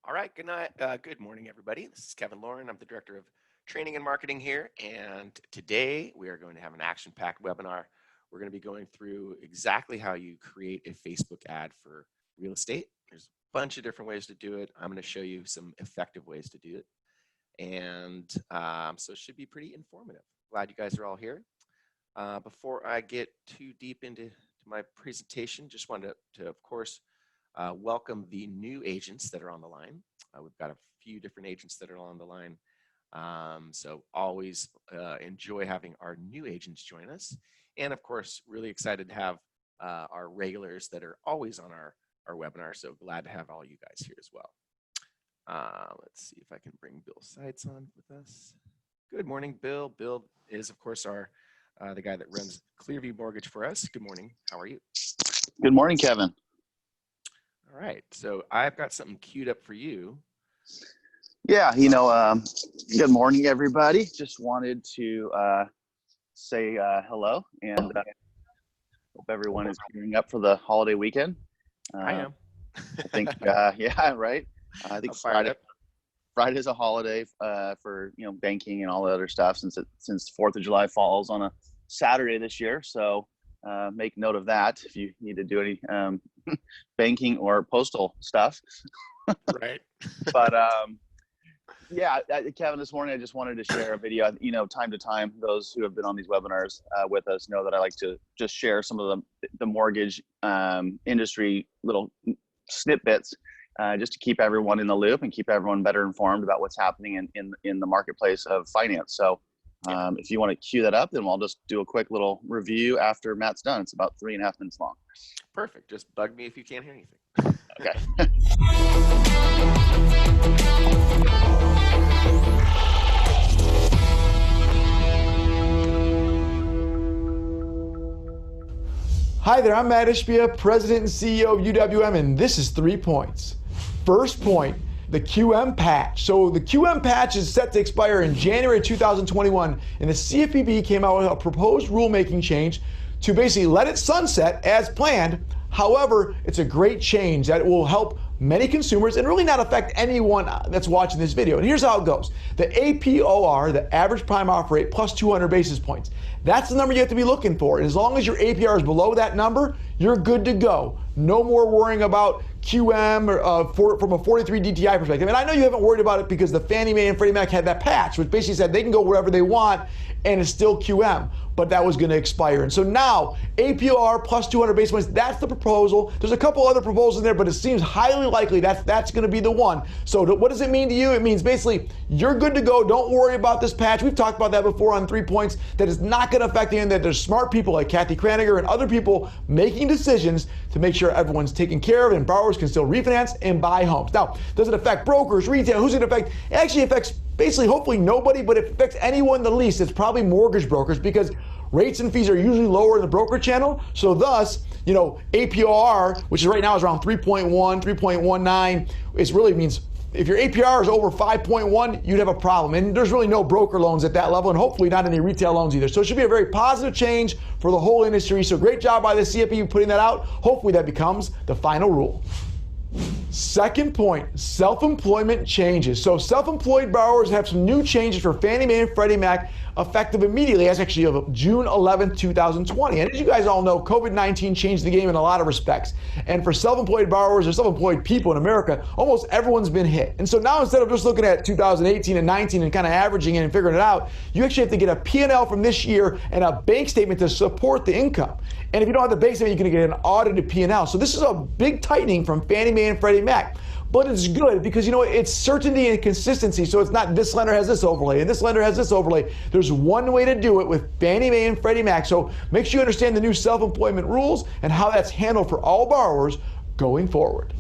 All right, good night. Good morning, everybody. This is Kevin Lauren. I'm the Director of Training and Marketing here, and today we are going to have an action-packed webinar. We're going to be going through exactly how you create a Facebook ad for real estate. There's a bunch of different ways to do it. I'm going to show you some effective ways to do it, and so it should be pretty informative. Glad you guys are all here. Before I get too deep into my presentation, just wanted to of course, welcome the new agents that are on the line. We've got a few different agents that are on the line. So always enjoy having our new agents join us. And of course, really excited to have our regulars that are always on our webinar. So glad to have all you guys here as well. Let's see if I can bring Bill Seitz on with us. Good morning, Bill. Bill is, of course, the guy that runs Clearview Mortgage for us. Good morning. How are you? Good morning, Kevin. All right, so I've got something queued up for you. Yeah, good morning, everybody. Just wanted to say hello and hope everyone is gearing up for the holiday weekend. I am. I think, yeah, right. I think Friday's a holiday for banking and all the other stuff since 4th of July falls on a Saturday this year. So make note of that if you need to do any banking or postal stuff. Right. But yeah, Kevin, this morning I just wanted to share a video. Time to time, those who have been on these webinars with us know that I like to just share some of the mortgage industry little snippets just to keep everyone in the loop and keep everyone better informed about what's happening in the marketplace of finance. So if you want to cue that up, then I'll just do a quick little review after Matt's done. It's about 3.5 minutes long. Perfect. Just bug me if you can't hear anything. Okay. Hi there, I'm Matt Ishbia, President and CEO of UWM, and this is 3 points. First point, the QM patch. So the QM patch is set to expire in January 2021, and the CFPB came out with a proposed rulemaking change to basically let it sunset as planned. However, it's a great change that will help many consumers and really not affect anyone that's watching this video. And here's how it goes. The APOR, the average prime offer rate, plus 200 basis points. That's the number you have to be looking for. And as long as your APR is below that number, you're good to go. No more worrying about QM from a 43 DTI perspective. And I know you haven't worried about it because the Fannie Mae and Freddie Mac had that patch, which basically said they can go wherever they want and it's still QM, but that was going to expire. And so now APR plus 200 basis points, that's the proposal. There's a couple other proposals in there, but it seems highly likely that's going to be the one. So what does it mean to you? It means basically you're good to go. Don't worry about this patch. We've talked about that before on 3 points. That is not going to affect anything. That there's smart people like Kathy Kraniger and other people making decisions to make sure everyone's taken care of and borrowers can still refinance and buy homes. Now, does it affect brokers, retail? Who's it affect? It actually affects basically hopefully nobody, but it affects anyone the least. It's probably mortgage brokers because rates and fees are usually lower in the broker channel. So thus, APR, which is right now is around 3.1, 3.19, it really means if your APR is over 5.1, you'd have a problem. And there's really no broker loans at that level, and hopefully not any retail loans either. So it should be a very positive change for the whole industry. So great job by the CFPB putting that out. Hopefully that becomes the final rule. Second point, self-employment changes. So self-employed borrowers have some new changes for Fannie Mae and Freddie Mac effective immediately, as actually of June 11th, 2020. And as you guys all know, COVID-19 changed the game in a lot of respects. And for self-employed borrowers or self-employed people in America, almost everyone's been hit. And so now instead of just looking at 2018 and 19 and kind of averaging it and figuring it out, you actually have to get a P&L from this year and a bank statement to support the income. And if you don't have the bank statement, you're going to get an audited P&L. So this is a big tightening from Fannie Mae and Freddie Mac. But it's good because, it's certainty and consistency. So it's not this lender has this overlay and this lender has this overlay. There's one way to do it with Fannie Mae and Freddie Mac. So make sure you understand the new self-employment rules and how that's handled for all borrowers going forward.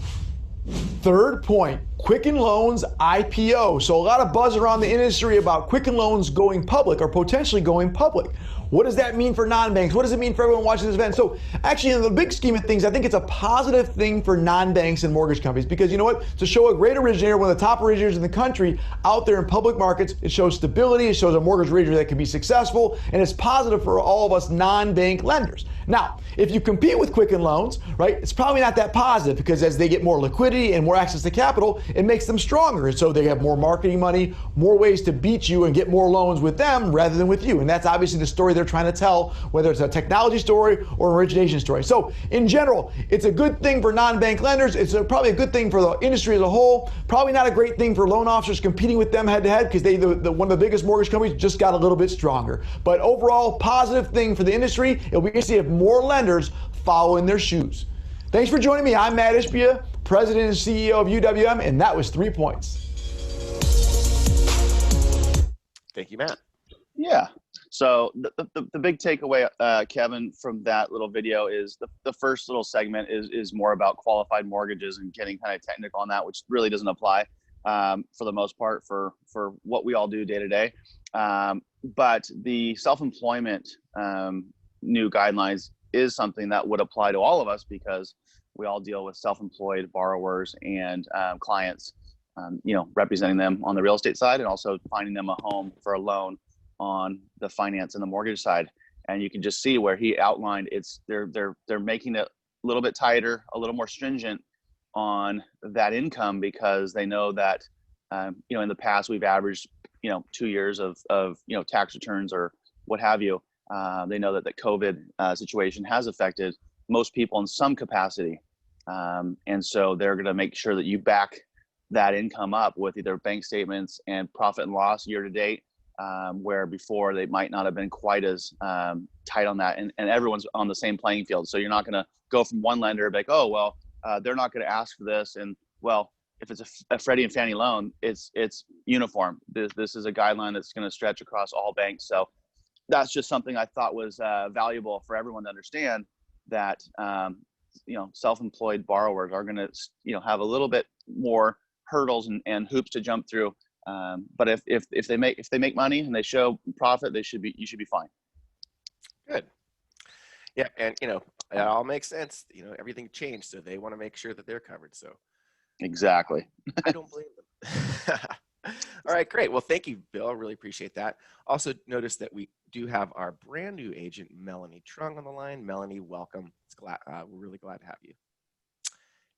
Third point, Quicken Loans IPO. So a lot of buzz around the industry about Quicken Loans going public or potentially going public. What does that mean for non-banks? What does it mean for everyone watching this event? So actually, in the big scheme of things, I think it's a positive thing for non-banks and mortgage companies because you know what? To show a great originator, one of the top originators in the country out there in public markets, it shows stability, it shows a mortgage originator that can be successful, and it's positive for all of us non-bank lenders. Now, if you compete with Quicken Loans, right, it's probably not that positive because as they get more liquidity and more access to capital, it makes them stronger. And so they have more marketing money, more ways to beat you and get more loans with them rather than with you. And that's obviously the story they're trying to tell, whether it's a technology story or an origination story. So in general, it's a good thing for non-bank lenders. It's probably a good thing for the industry as a whole. Probably not a great thing for loan officers competing with them head to head, because one of the biggest mortgage companies just got a little bit stronger. But overall, positive thing for the industry. It'll be interesting if more lenders follow in their shoes. Thanks for joining me. I'm Matt Ishbia, President and CEO of UWM, and that was 3 Points. Thank you, Matt. Yeah. So the big takeaway, Kevin, from that little video is the first little segment is more about qualified mortgages and getting kind of technical on that, which really doesn't apply for the most part for what we all do day to day. But the self-employment new guidelines is something that would apply to all of us, because we all deal with self-employed borrowers and clients, representing them on the real estate side and also finding them a home for a loan on the finance and the mortgage side. And you can just see where he outlined they're making it a little bit tighter, a little more stringent on that income, because they know that in the past we've averaged 2 years of tax returns or what have you. They know that the COVID situation has affected most people in some capacity, and so they're going to make sure that you back that income up with either bank statements and profit and loss year to date, where before they might not have been quite as tight on that, and everyone's on the same playing field. So you're not going to go from one lender like, oh well, they're not going to ask for this, and well, if it's a Freddie and Fannie loan, it's uniform. This is a guideline that's going to stretch across all banks. So that's just something I thought was valuable for everyone to understand, that self-employed borrowers are going to have a little bit more hurdles and hoops to jump through. But if they make money and they show profit, you should be fine. Good. Yeah, and it all makes sense. Everything changed, so they want to make sure that they're covered. So exactly. I don't blame them. All right, great. Well, thank you, Bill. I really appreciate that. Also, notice that we do have our brand new agent, Melanie Trung, on the line. Melanie, welcome. We're really glad to have you.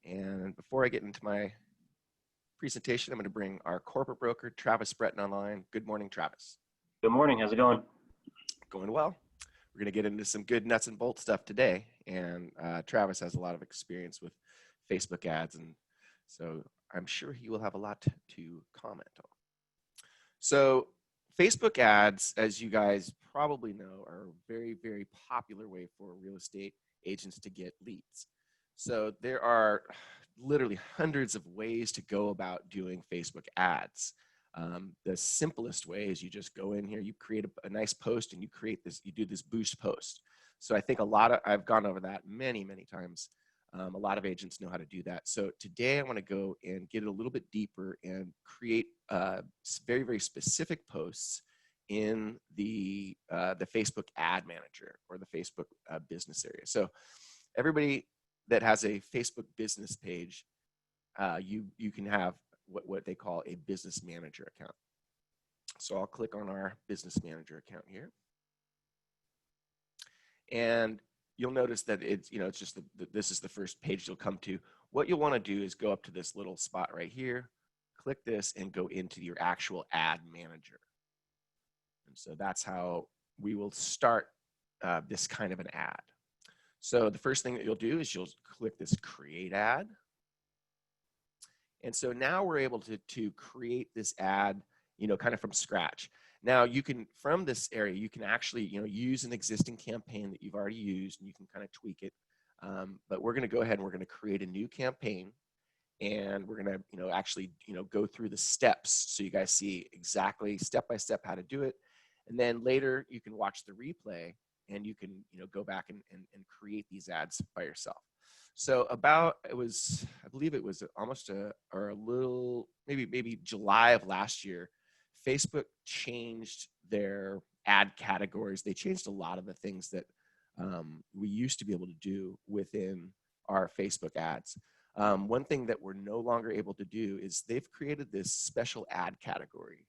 And before I get into my presentation, I'm going to bring our corporate broker, Travis Breton, on the line. Good morning, Travis. Good morning. How's it going? Going well. We're going to get into some good nuts and bolts stuff today. And Travis has a lot of experience with Facebook ads, and so I'm sure he will have a lot to comment on. So Facebook ads, as you guys probably know, are a very, very popular way for real estate agents to get leads. So there are literally hundreds of ways to go about doing Facebook ads. The simplest way is you just go in here, you create a nice post, and you do this boost post. So I think I've gone over that many, many times. A lot of agents know how to do that. So today I want to go and get a little bit deeper and create very, very specific posts in the Facebook ad manager or the Facebook business area. So everybody that has a Facebook business page, you can have what they call a business manager account. So I'll click on our business manager account here. And you'll notice that it's just this is the first page you'll come to. What you'll want to do is go up to this little spot right here, click this, and go into your actual ad manager. And so that's how we will start this kind of an ad. So the first thing that you'll do is you'll click this create ad. And so now we're able to create this ad, kind of from scratch. Now you can, from this area, you can actually, use an existing campaign that you've already used, and you can kind of tweak it. But we're going to go ahead and we're going to create a new campaign, and we're going to, actually, go through the steps so you guys see exactly step by step how to do it. And then later you can watch the replay, and you can, go back and create these ads by yourself. So I believe it was almost or a little, maybe July of last year, Facebook changed their ad categories. They changed a lot of the things that we used to be able to do within our Facebook ads. One thing that we're no longer able to do is they've created this special ad category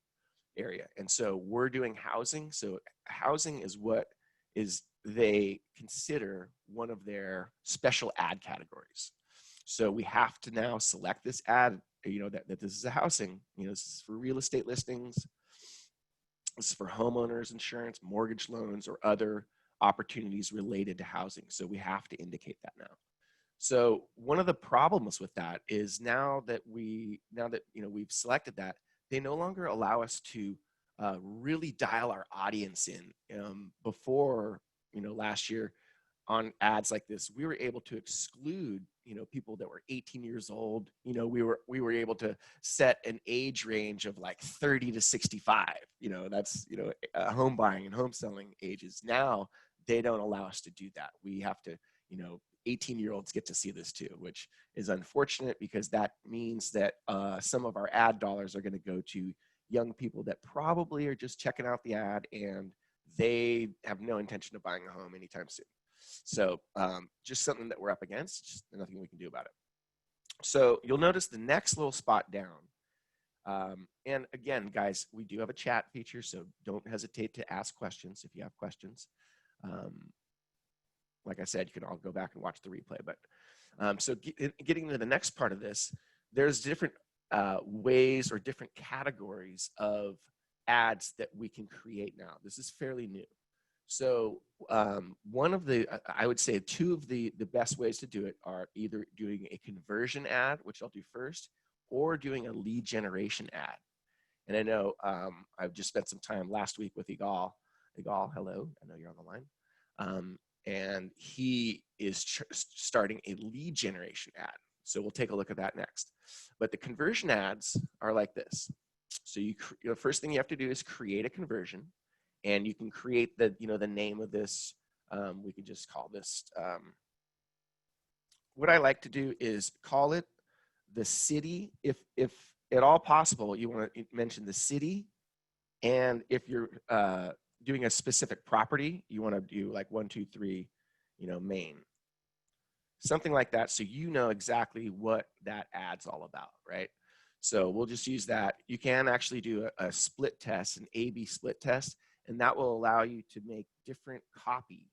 area. And so we're doing housing. So housing is what they consider one of their special ad categories. So we have to now select this ad, that this is a housing, this is for real estate listings. This is for homeowners insurance, mortgage loans, or other opportunities related to housing. So we have to indicate that now. So one of the problems with that is now that we've selected that, they no longer allow us to really dial our audience in. Before, last year on ads like this, we were able to exclude, people that were 18 years old. We were able to set an age range of like 30 to 65. That's home buying and home selling ages. Now they don't allow us to do that. We have to, 18-year-olds get to see this too, which is unfortunate because that means that some of our ad dollars are going to go to young people that probably are just checking out the ad and they have no intention of buying a home anytime soon. So just something that we're up against, just nothing we can do about it. So you'll notice the next little spot down. And again, guys, we do have a chat feature, so don't hesitate to ask questions if you have questions. Like I said, you can all go back and watch the replay. But so getting to the next part of this, there's different ways or different categories of ads that we can create now. This is fairly new. So one of the, I would say two of the best ways to do it are either doing a conversion ad, which I'll do first, or doing a lead generation ad. And I know I've just spent some time last week with Igal. Igal, hello, I know you're on the line. And he is starting a lead generation ad. So we'll take a look at that next. But the conversion ads are like this. So the first thing you have to do is create a conversion. And you can create the name of this. We can just call this. What I like to do is call it the city. If at all possible, you want to mention the city. And if you're doing a specific property, you want to do like 1, 2, 3, Maine. Something like that, so you know exactly what that ad's all about, right? So we'll just use that. You can actually do a split test, an A/B split test, and that will allow you to make different copy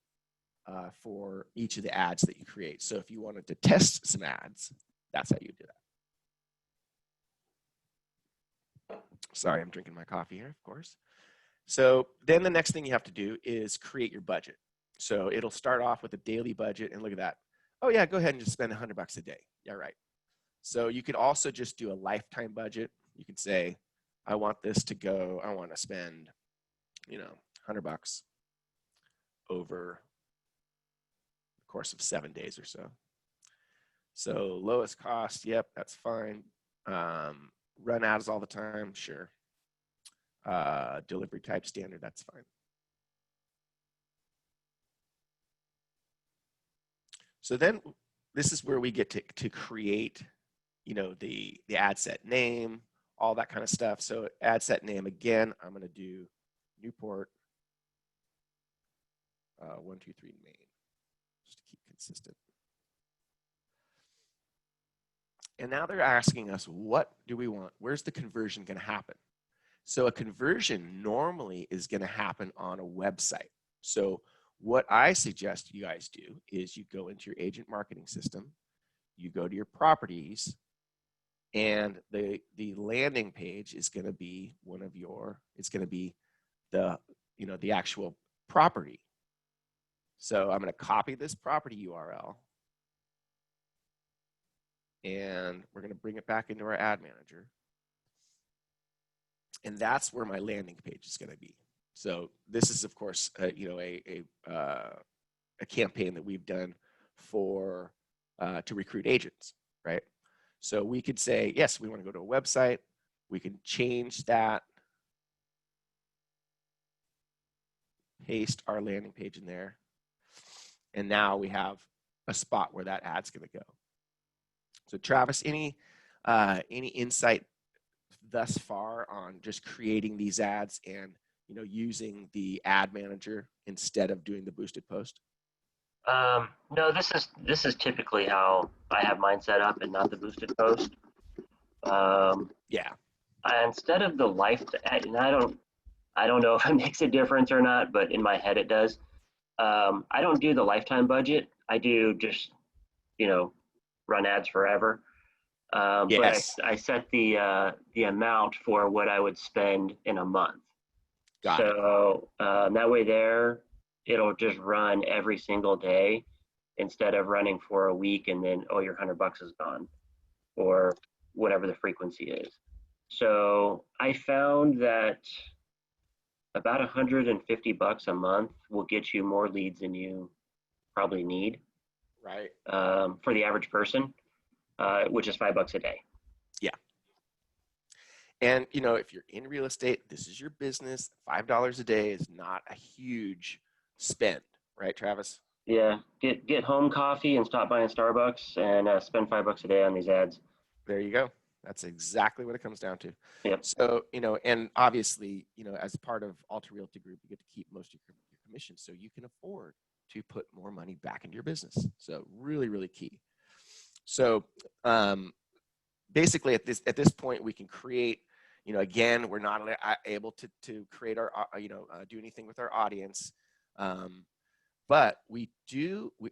for each of the ads that you create. So if you wanted to test some ads, that's how you do that. Sorry, I'm drinking my coffee here, of course. So then the next thing you have to do is create your budget. So it'll start off with a daily budget, and look at that. Oh yeah, go ahead and just spend $100 a day. Yeah, right. So you could also just do a lifetime budget. You could say, I want to spend, $100 over the course of 7 days or so. So lowest cost, yep, that's fine. Run ads all the time, sure. Delivery type standard, that's fine. So then this is where we get to create, the ad set name, all that kind of stuff. So ad set name, again, I'm going to do Newport 123 Maine, just to keep consistent. And now they're asking us, what do we want? Where's the conversion going to happen? So a conversion normally is going to happen on a website. So what I suggest you guys do is you go into your agent marketing system, you go to your properties, and the landing page is going to be it's going to be the actual property. So I'm going to copy this property URL, and we're going to bring it back into our ad manager. And that's where my landing page is going to be. So this is, of course, a campaign that we've done for to recruit agents, right? So we could say, yes, we want to go to a website. We can change that, paste our landing page in there, and now we have a spot where that ad's going to go. So Travis, any insight thus far on just creating these ads and using the ad manager instead of doing the boosted post? No, this is typically how I have mine set up, and not the boosted post. Yeah. Instead of the and I don't know if it makes a difference or not, but in my head it does. I don't do the lifetime budget. I do just, run ads forever. But Yes. I set the amount for what I would spend in a month. Got it. So that way there, it'll just run every single day instead of running for a week and then, oh, your $100 is gone, or whatever the frequency is. So I found that about $150 a month will get you more leads than you probably need Right. for the average person, which is $5 a day. Yeah. And if you're in real estate, this is your business. $5 a day is not a huge spend, right, Travis? Yeah, get home coffee and stop buying Starbucks and spend $5 a day on these ads. There you go. That's exactly what it comes down to. Yep. So, and obviously, as part of Alta Realty Group, you get to keep most of your commission, so you can afford to put more money back into your business. So really, really key. So basically at this point, we can create, again, we're not able to create our, do anything with our audience. But we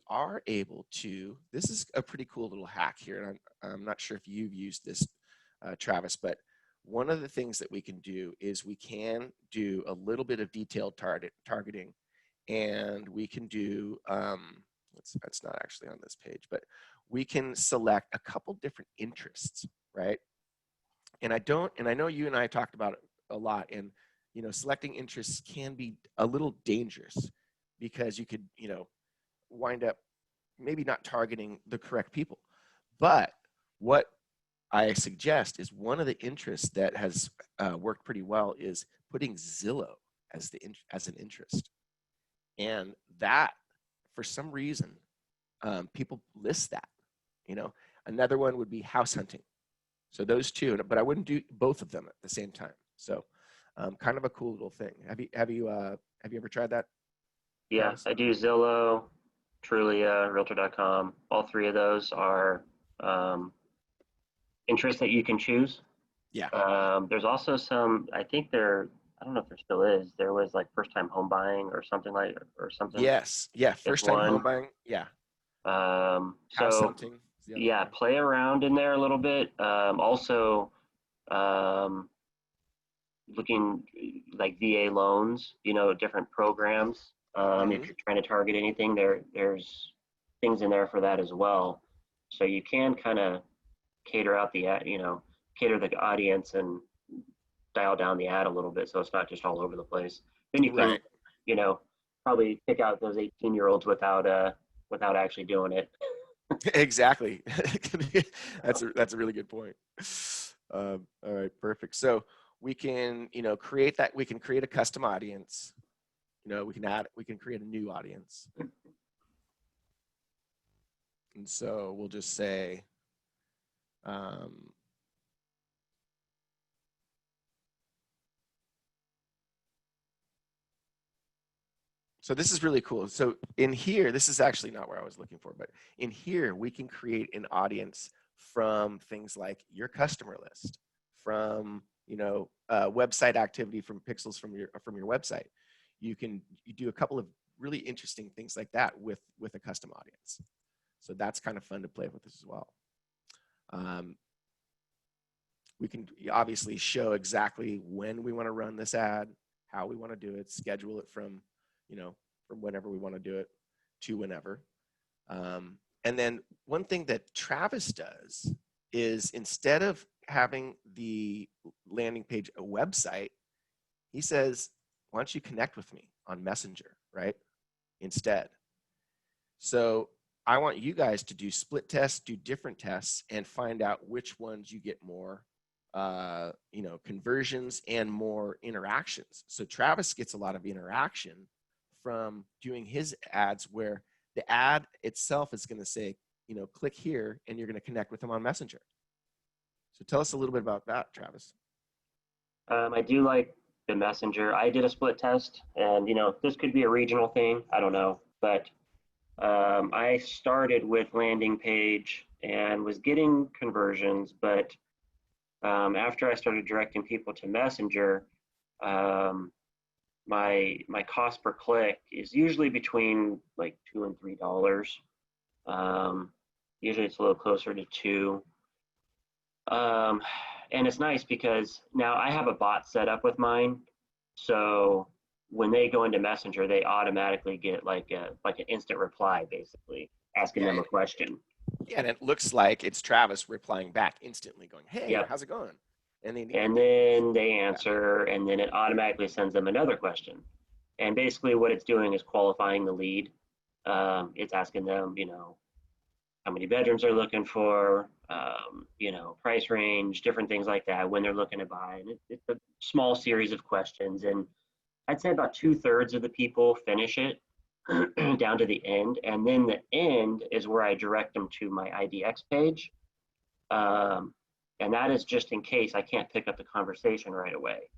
are able to, this is a pretty cool little hack here. And I'm not sure if you've used this, Travis, but one of the things that we can do is we can do a little bit of detailed targeting, and we can do, that's not actually on this page, but we can select a couple different interests, right? And I know you and I talked about it a lot, and, selecting interests can be a little dangerous, because you could, wind up maybe not targeting the correct people. But what I suggest is one of the interests that has worked pretty well is putting Zillow as an interest. And that, for some reason, people list that. Another one would be house hunting. So those two, but I wouldn't do both of them at the same time. So kind of a cool little thing. Have you ever tried that? Yeah, Travis? I do Zillow, Trulia, Realtor.com. All three of those are interests that you can choose. Yeah. There's also some, I don't know if there still is. There was like first time home buying or something. Yes. Yeah. First time home buying. Yeah. House hunting. Yeah, play around in there a little bit. Also, looking like VA loans, different programs. If you're trying to target anything, there's things in there for that as well. So you can kind of cater the audience and dial down the ad a little bit, so it's not just all over the place. Then you can, probably pick out those 18-year-olds without actually doing it. Exactly. That's a really good point. All right, perfect. So we can, create that. We can create a custom audience. We can create a new audience. And so we'll just say, so this is really cool. So in here, this is actually not where I was looking for, but in here, we can create an audience from things like your customer list, from, website activity, from pixels from your website. You do a couple of really interesting things like that with a custom audience. So that's kind of fun to play with as well. We can obviously show exactly when we want to run this ad, how we want to do it, schedule it from whenever we want to do it to whenever. And then one thing that Travis does is, instead of having the landing page a website, he says, why don't you connect with me on Messenger, right? Instead. So I want you guys to do split tests, do different tests, and find out which ones you get more conversions and more interactions. So Travis gets a lot of interaction from doing his ads, where the ad itself is going to say, click here, and you're going to connect with them on Messenger. So tell us a little bit about that, Travis. I do like the Messenger. I did a split test, and this could be a regional thing. I don't know, but I started with landing page and was getting conversions, but after I started directing people to Messenger, my cost per click is usually between like $2 and $3. Usually it's a little closer to 2. And it's nice because now I have a bot set up with mine. So when they go into Messenger, they automatically get like an instant reply, basically asking them Yeah, a question. yeah, and it looks like it's Travis replying back instantly, going, "Hey, Yep. how's it going?" And then they answer, and then it automatically sends them another question. And basically, what it's doing is qualifying the lead. It's asking them, how many bedrooms they're looking for, price range, different things like that, when they're looking to buy. And it's a small series of questions. And I'd say about 2/3 of the people finish it down to the end. And then the end is where I direct them to my IDX page. And that is just in case I can't pick up the conversation right away.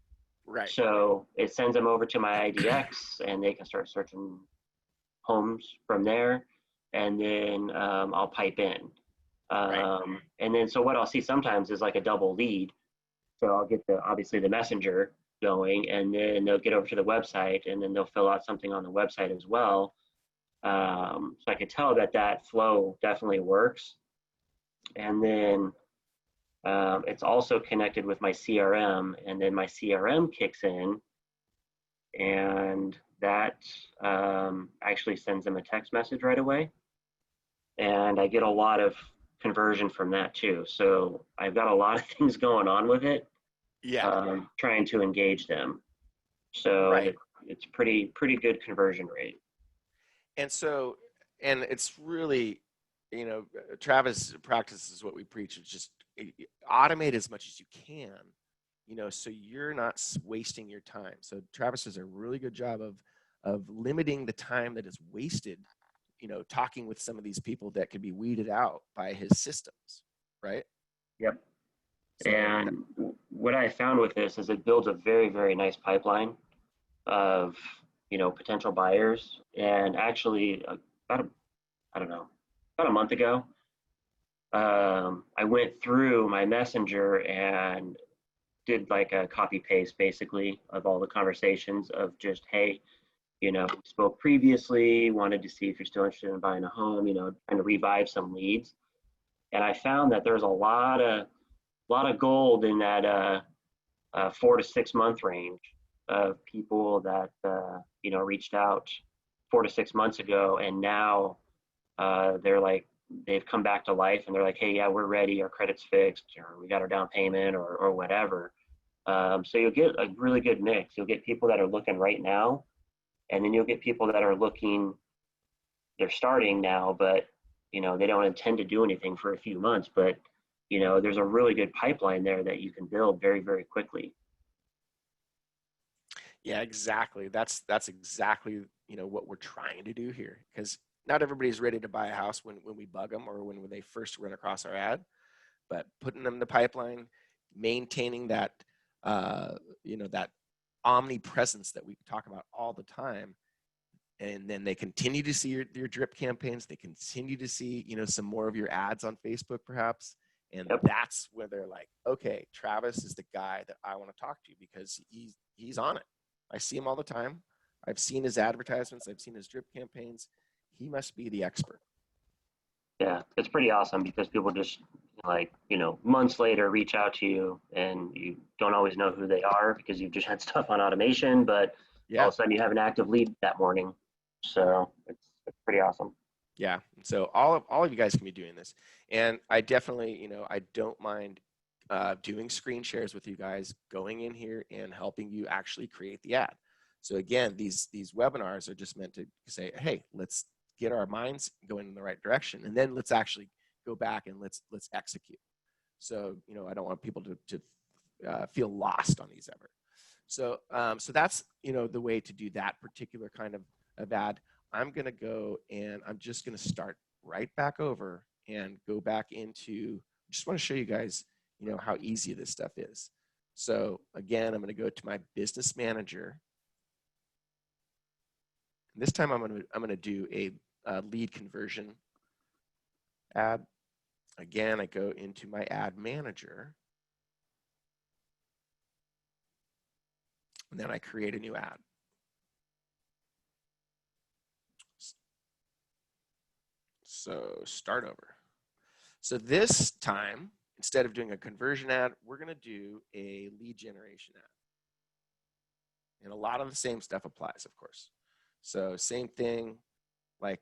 right. So it sends them over to my IDX and they can start searching homes from there. And then I'll pipe in. And then so what I'll see sometimes is like a double lead. So I'll get obviously the messenger going, and then they'll get over to the website, and then they'll fill out something on the website as well. So I could tell that flow definitely works. And then it's also connected with my CRM, and then my CRM kicks in, and that actually sends them a text message right away. And I get a lot of conversion from that too. So I've got a lot of things going on with it. Yeah. Trying to engage them. So Right. it's pretty good conversion rate. And so, and it's really, Travis practices what we preach. It's just automate as much as you can, so you're not wasting your time. So Travis does a really good job of limiting the time that is wasted, talking with some of these people that could be weeded out by his systems, right? Yep. So And what I found with this is it builds a very, very nice pipeline of, potential buyers. And actually, about a month ago, I went through my messenger and did like a copy paste basically of all the conversations of just, hey, spoke previously, wanted to see if you're still interested in buying a home, trying to revive some leads. And I found that there's a lot of gold in that 4 to 6 month range of people that reached out 4 to 6 months ago, and now they've come back to life, and they're like, hey, yeah, we're ready, our credit's fixed, or we got our down payment, or whatever. So you'll get a really good mix. You'll get people that are looking right now, and then you'll get people that are looking, they're starting now, but they don't intend to do anything for a few months, but there's a really good pipeline there that you can build very, very quickly. yeah, exactly. That's exactly, what we're trying to do here, because not everybody's ready to buy a house when we bug them or when they first run across our ad, but putting them in the pipeline, maintaining that, that omnipresence that we talk about all the time. And then they continue to see your drip campaigns. They continue to see, some more of your ads on Facebook, perhaps. And Yep. that's where they're like, okay, Travis is the guy that I want to talk to because he's on it. I see him all the time. I've seen his advertisements. I've seen his drip campaigns. He must be the expert. Yeah, it's pretty awesome because people just months later reach out to you, and you don't always know who they are because you've just had stuff on automation, but all of a sudden you have an active lead that morning. So it's pretty awesome. Yeah. So all of you guys can be doing this, and I definitely, I don't mind doing screen shares with you guys, going in here and helping you actually create the ad. So again, these webinars are just meant to say, hey, let's get our minds going in the right direction, and then let's actually go back and let's execute. So I don't want people to feel lost on these ever. So so that's the way to do that particular kind of ad. I'm gonna go and I'm just gonna start right back over and go back into. Just want to show you guys how easy this stuff is. So again, I'm gonna go to my business manager. And this time I'm gonna do a lead conversion ad. Again, I go into my ad manager, and then I create a new ad. So start over. So this time, instead of doing a conversion ad, we're going to do a lead generation ad. And a lot of the same stuff applies, of course. So same thing, like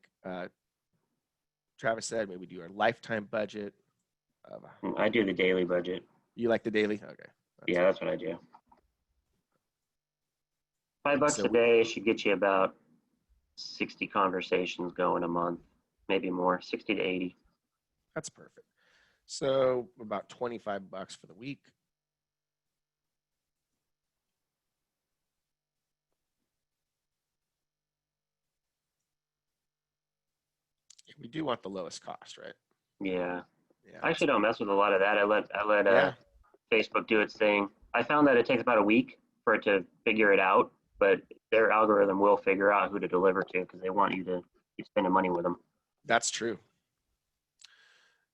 Travis said, maybe do our lifetime budget. I do the daily budget. You like the daily? Okay. Yeah, that's what I do. $5 So a day should get you about 60 conversations going a month, maybe more, 60 to 80. That's perfect. So about $25 for the week. We do want the lowest cost, right? Yeah. Yeah. I actually don't mess with a lot of that. I let Yeah. Facebook do its thing. I found that it takes about a week for it to figure it out, but their algorithm will figure out who to deliver to because they want you to keep spending money with them. That's true.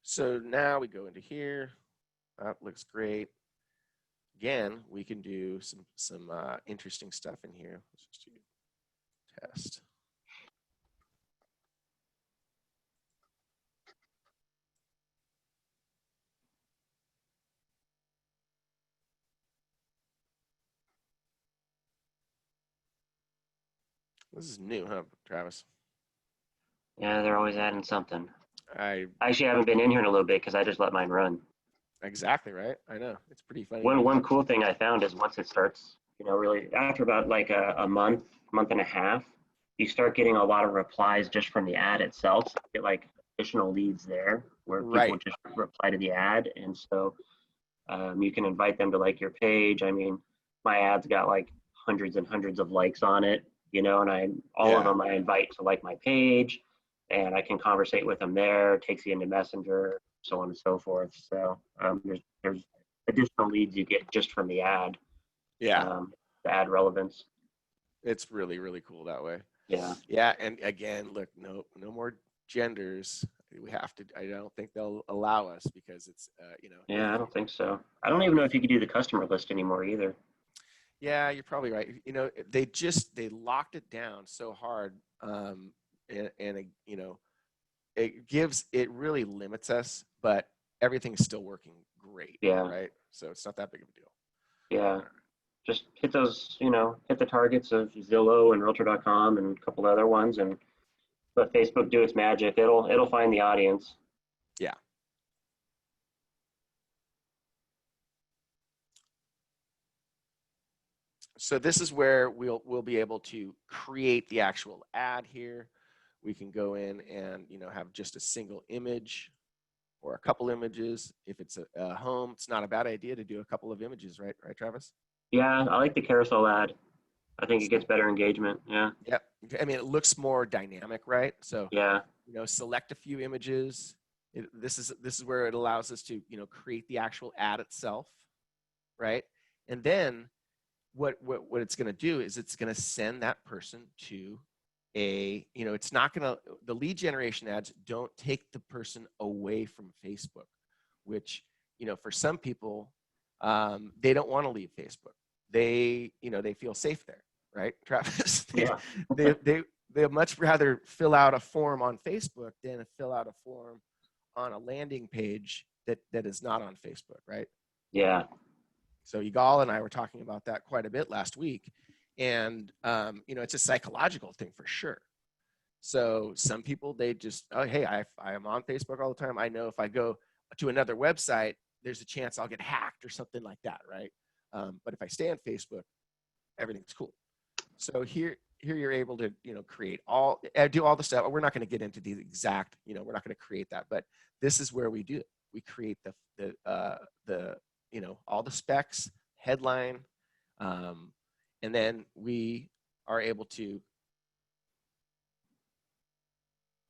So now we go into here. That looks great. Again, we can do some interesting stuff in here. Let's just do test. This is new, huh, Travis? Yeah, they're always adding something. I actually haven't been in here in a little bit because I just let mine run. Exactly right. I know, it's pretty funny. One cool thing I found is once it starts, really after about like a month and a half, you start getting a lot of replies just from the ad itself. So you get like additional leads there where people just reply to the ad, and so you can invite them to like your page. I mean, my ad's got like hundreds and hundreds of likes on it, and all of them I invite to like my page, and I can conversate with them there, takes you into Messenger, so on and so forth. So there's additional leads you get just from the ad. Yeah. The ad relevance. It's really, really cool that way. Yeah. Yeah, and again, look, no more genders. We have to. I don't think they'll allow us because it's, Yeah, I don't think so. I don't even know if you could do the customer list anymore either. Yeah, you're probably right. They locked it down so hard, and it really limits us, but everything's still working great. Yeah. Right. So it's not that big of a deal. Yeah. Just hit those, hit the targets of Zillow and Realtor.com and a couple other ones, and let Facebook do its magic. It'll find the audience. Yeah. So this is where we'll be able to create the actual ad here. We can go in and have just a single image or a couple images. If it's a home, it's not a bad idea to do a couple of images, right, Travis? Yeah, I like the carousel ad. I think it gets better engagement. Yeah. Yep. I mean, it looks more dynamic, right? So yeah, select a few images. This is where it allows us to create the actual ad itself, right? And then what it's going to do is it's going to send that person to it's not going to, the lead generation ads don't take the person away from Facebook, which for some people they don't want to leave Facebook. They feel safe there, right, Travis? They much rather fill out a form on Facebook than fill out a form on a landing page that is not on Facebook, right? Yeah. So Yigal and I were talking about that quite a bit last week, and it's a psychological thing for sure. So some people, they just, oh, hey, I am on Facebook all the time. I know if I go to another website, there's a chance I'll get hacked or something like that, right? But if I stay on Facebook, everything's cool. So here you're able to do all the stuff. We're not going to get into the exact, we're not going to create that, but this is where we do it. We create the all the specs, headline, and then we are able to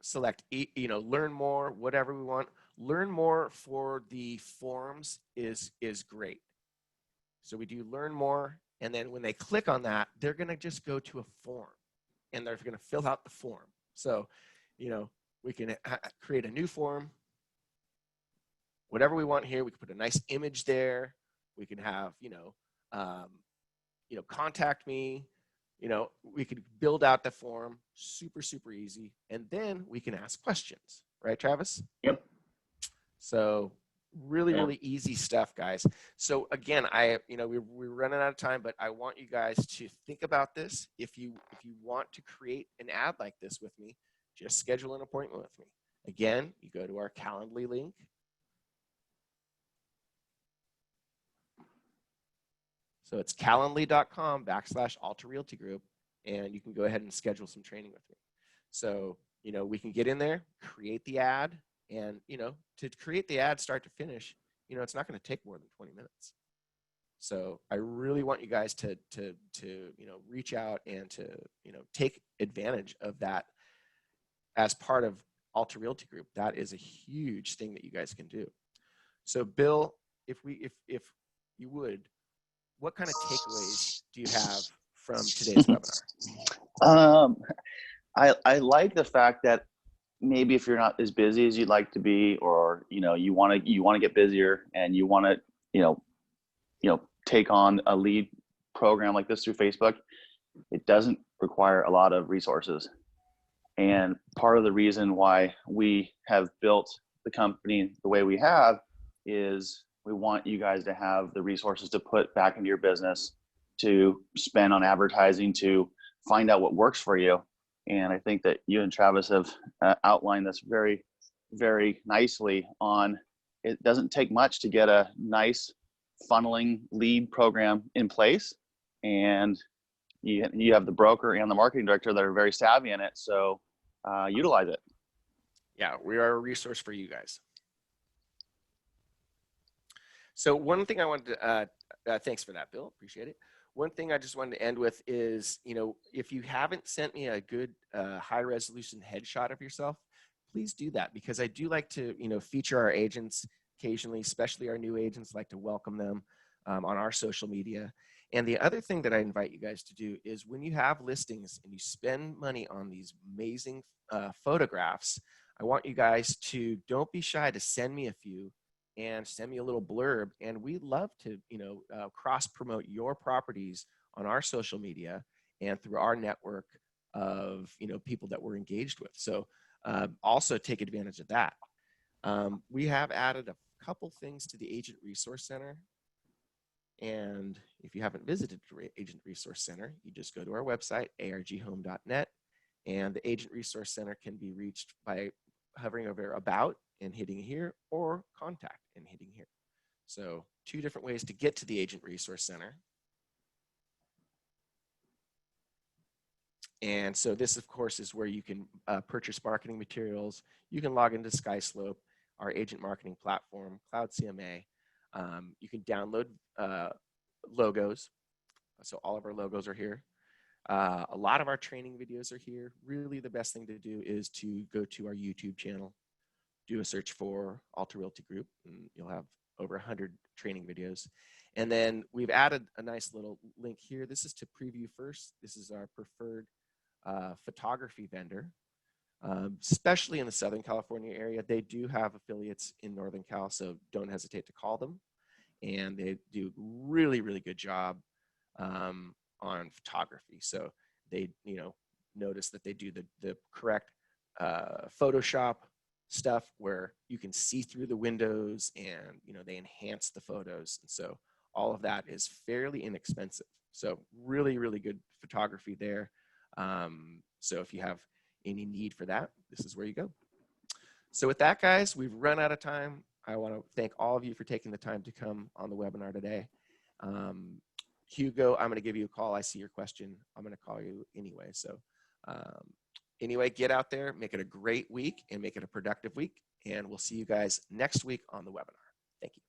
select, learn more, whatever we want. Learn more for the forms is great. So we do learn more, and then when they click on that, they're going to just go to a form, and they're going to fill out the form. So, we can create a new form, whatever we want here. We can put a nice image there. We can have, contact me. We could build out the form, super, super easy. And then we can ask questions, right, Travis? Yep. So really, Yeah. really easy stuff, guys. So again, we're running out of time, but I want you guys to think about this. If you want to create an ad like this with me, just schedule an appointment with me. Again, you go to our Calendly link. So it's calendly.com/Alta Realty Group, and you can go ahead and schedule some training with me. So, we can get in there, create the ad, and, to create the ad start to finish, it's not going to take more than 20 minutes. So I really want you guys to reach out and to, take advantage of that as part of Alta Realty Group. That is a huge thing that you guys can do. So Bill, if you would, what kind of takeaways do you have from today's webinar? I like the fact that maybe if you're not as busy as you'd like to be, or you want to get busier and you want to take on a lead program like this through Facebook, it doesn't require a lot of resources. And part of the reason why we have built the company the way we have is we want you guys to have the resources to put back into your business, to spend on advertising, to find out what works for you. And I think that you and Travis have outlined this very, very nicely on, it doesn't take much to get a nice funneling lead program in place. And you have the broker and the marketing director that are very savvy in it. So utilize it. Yeah, we are a resource for you guys. So one thing I wanted to, thanks for that, Bill, appreciate it. One thing I just wanted to end with is, if you haven't sent me a good high resolution headshot of yourself, please do that, because I do like to, feature our agents occasionally, especially our new agents, like to welcome them on our social media. And the other thing that I invite you guys to do is, when you have listings and you spend money on these amazing photographs, I want you guys to, don't be shy to send me a few and send me a little blurb. And we love to, cross promote your properties on our social media and through our network of, people that we're engaged with. So also take advantage of that. We have added a couple things to the Agent Resource Center. And if you haven't visited the Agent Resource Center, you just go to our website, arghome.net, and the Agent Resource Center can be reached by hovering over About and hitting here, or Contact and hitting here. So 2 different ways to get to the Agent Resource Center. And so this, of course, is where you can purchase marketing materials. You can log into SkySlope, our agent marketing platform, Cloud CMA. You can download logos. So all of our logos are here. A lot of our training videos are here. Really, the best thing to do is to go to our YouTube channel, do a search for Alta Realty Group, and you'll have over 100 training videos. And then we've added a nice little link here. This is to Preview First. This is our preferred photography vendor, especially in the Southern California area. They do have affiliates in Northern Cal, so don't hesitate to call them. And they do really, really good job on photography. So they, notice that they do the correct Photoshop stuff where you can see through the windows, and they enhance the photos. And so all of that is fairly inexpensive. So really, really good photography there. So if you have any need for that, this is where you go. So with that, guys, we've run out of time. I want to thank all of you for taking the time to come on the webinar today. Hugo, I'm going to give you a call. I see your question. I'm going to call you anyway. So anyway, get out there, make it a great week, and make it a productive week. And we'll see you guys next week on the webinar. Thank you.